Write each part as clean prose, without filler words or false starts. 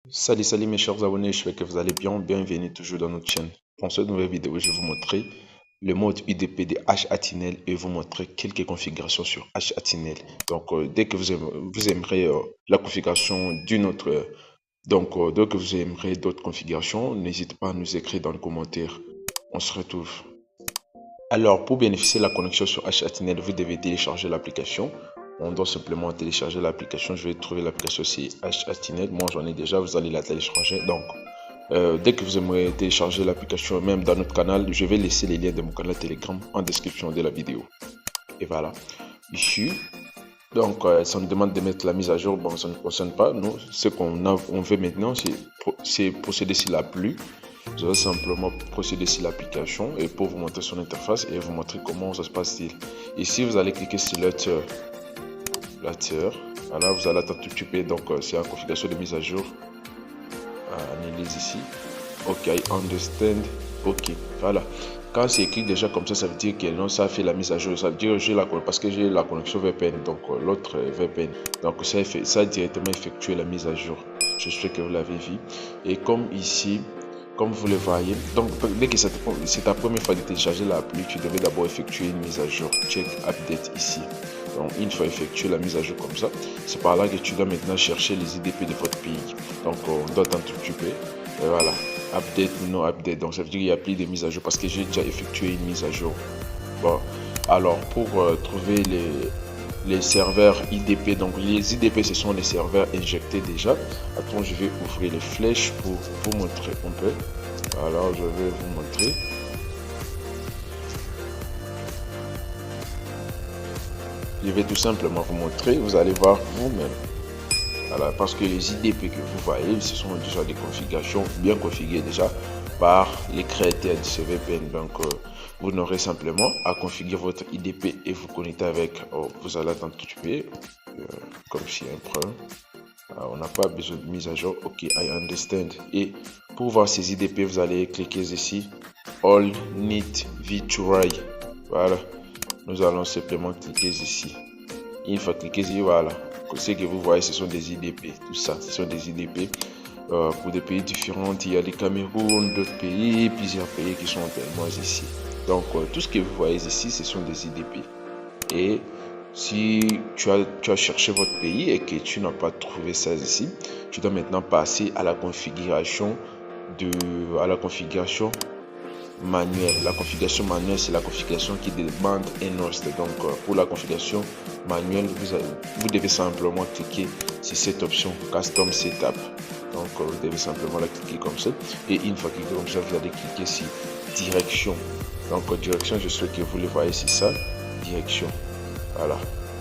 Salut mes chers abonnés, j'espère que vous allez bien. Bienvenue toujours dans notre chaîne. Pour cette nouvelle vidéo, je vais vous montrer le mode UDP de H-Atinel et vous montrer quelques configurations sur H-Atinel. Donc, dès que vous aimerez la configuration d'une autre, dès que vous aimerez d'autres configurations, n'hésitez pas à nous écrire dans les commentaires. On se retrouve. Alors, pour bénéficier de la connexion sur H-Atinel, vous devez télécharger l'application. On doit simplement télécharger l'application. Je vais trouver l'application c'est H-Atinel. Moi, j'en ai déjà. Vous allez la télécharger. Donc, dès que vous aimerez télécharger l'application, même dans notre canal, je vais laisser les liens de mon canal Telegram en description de la vidéo. Et voilà. Ici, donc, ça nous demande de mettre la mise à jour. Bon, ça ne nous concerne pas. Nous, ce on veut maintenant, c'est procéder sur l'appli. Je vais simplement procéder sur l'application et pour vous montrer son interface et vous montrer comment ça se passe. Ici, vous allez cliquer sur Letter. Voilà, vous allez attendre tout petit peu. Donc, c'est la configuration de mise à jour. Analyse ici. OK, I understand. OK, voilà. Quand c'est écrit déjà comme ça veut dire que non, ça fait la mise à jour. Ça veut dire que j'ai parce que j'ai la connexion VPN, donc l'autre VPN. Donc ça a directement effectué la mise à jour. Je sais que vous l'avez vu. Et comme ici, comme vous le voyez, donc dès que c'est ta première fois de télécharger l'appli, tu devais d'abord effectuer une mise à jour. Check update ici. Donc une fois effectué la mise à jour comme ça, c'est par là que tu dois maintenant chercher les IDP de votre pays. Donc on doit t'en occuper. Et voilà. Update, non update. Donc ça veut dire qu'il n'y a plus de mise à jour parce que j'ai déjà effectué une mise à jour. Bon. Alors pour trouver les serveurs IDP, donc les IDP ce sont les serveurs injectés déjà. Attends, je vais ouvrir les flèches pour vous montrer un peu. Alors je vais vous montrer. Je vais tout simplement vous montrer, vous allez voir vous-même. Voilà, parce que les IDP que vous voyez, ce sont déjà des configurations bien configurées déjà par les créateurs de ce VPN. Donc, vous n'aurez simplement à configurer votre IDP et vous connecter avec. Vous allez attendre tout de suite, comme si un problème. On n'a pas besoin de mise à jour. OK, I understand. Et pour voir ces IDP, vous allez cliquer ici. All Need V2I. Voilà. Nous allons simplement cliquer ici. Une fois cliqué ici, voilà. Ce que vous voyez, ce sont des IDP. Tout ça, ce sont des IDP pour des pays différents. Il y a les Cameroun, d'autres pays, plusieurs pays qui sont tellement ici. Donc, tout ce que vous voyez ici, ce sont des IDP. Et si tu as cherché votre pays et que tu n'as pas trouvé ça ici, tu dois maintenant passer à la configuration manuelle. La configuration manuelle, c'est la configuration qui demande un host. Donc, pour la configuration manuelle, vous devez simplement cliquer sur cette option Custom Setup. Donc, vous devez simplement la cliquer comme ça. Et une fois cliqué comme ça, vous allez cliquer sur Direction. Donc, direction, je souhaite que vous le voyez, c'est ça. Direction. Voilà.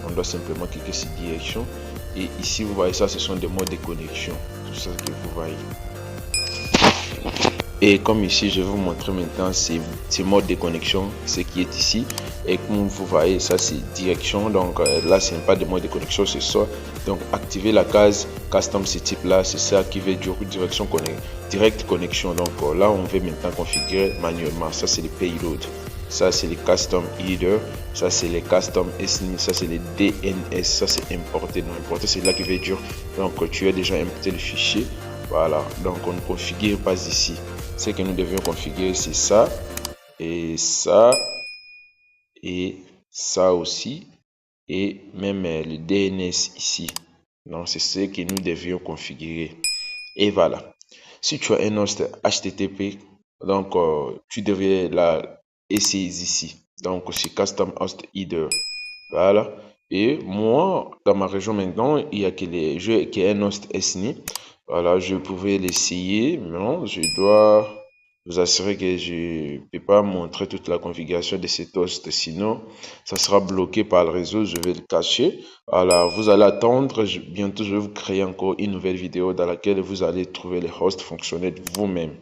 On doit simplement cliquer sur Direction. Et ici, vous voyez ça, ce sont des modes de connexion. Tout ça que vous voyez. Et comme ici, je vais vous montrer maintenant ces modes de connexion, ce qui est ici. Et comme vous voyez, ça c'est direction. Donc là, ce n'est pas de mode de connexion, c'est ça. Donc activer la case custom ce type là, c'est ça qui veut dire direction direct connexion. Donc là, on veut maintenant configurer manuellement. Ça c'est les payload. Ça c'est les custom header. Ça c'est les custom SNI. Ça c'est les DNS. Ça c'est importer. Non, importer, c'est là qui veut dire. Donc tu as déjà importé le fichier. Voilà. Donc on ne configure pas ici. Ce que nous devions configurer, c'est ça et ça et ça aussi et même le DNS ici. Donc c'est ce que nous devions configurer. Et voilà. Si tu as un host HTTP, donc tu devrais la essayer ici. Donc c'est Custom Host Header. Voilà. Et moi, dans ma région maintenant, il y a que les jeux qui est un host SNI. Voilà, je pouvais l'essayer, mais non, je dois vous assurer que je ne peux pas montrer toute la configuration de cet host, sinon ça sera bloqué par le réseau, je vais le cacher. Alors, vous allez attendre, bientôt je vais vous créer encore une nouvelle vidéo dans laquelle vous allez trouver les hosts fonctionnels vous-même.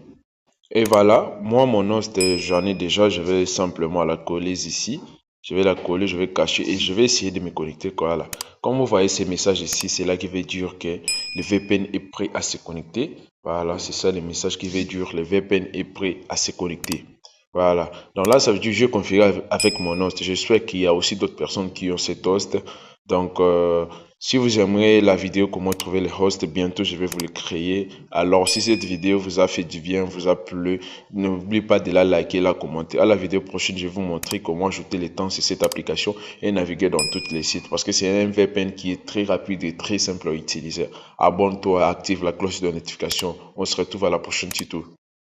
Et voilà, moi mon host, j'en ai déjà, je vais simplement la coller ici. Je vais la coller, je vais cacher et je vais essayer de me connecter. Voilà. Comme vous voyez ces messages ici, c'est là qui veut dire que le VPN est prêt à se connecter. Voilà, c'est ça le message qui veut dire le VPN est prêt à se connecter. Voilà. Donc là, ça veut dire que je configure avec mon host. J'espère qu'il y a aussi d'autres personnes qui ont cet host. Donc, Si vous aimeriez la vidéo comment trouver les hosts, bientôt je vais vous le créer. Alors si cette vidéo vous a fait du bien, vous a plu, n'oubliez pas de la liker, la commenter. À la vidéo prochaine, je vais vous montrer comment ajouter les temps sur cette application et naviguer dans tous les sites parce que c'est un VPN qui est très rapide et très simple à utiliser. Abonne-toi, active la cloche de notification. On se retrouve à la prochaine tuto.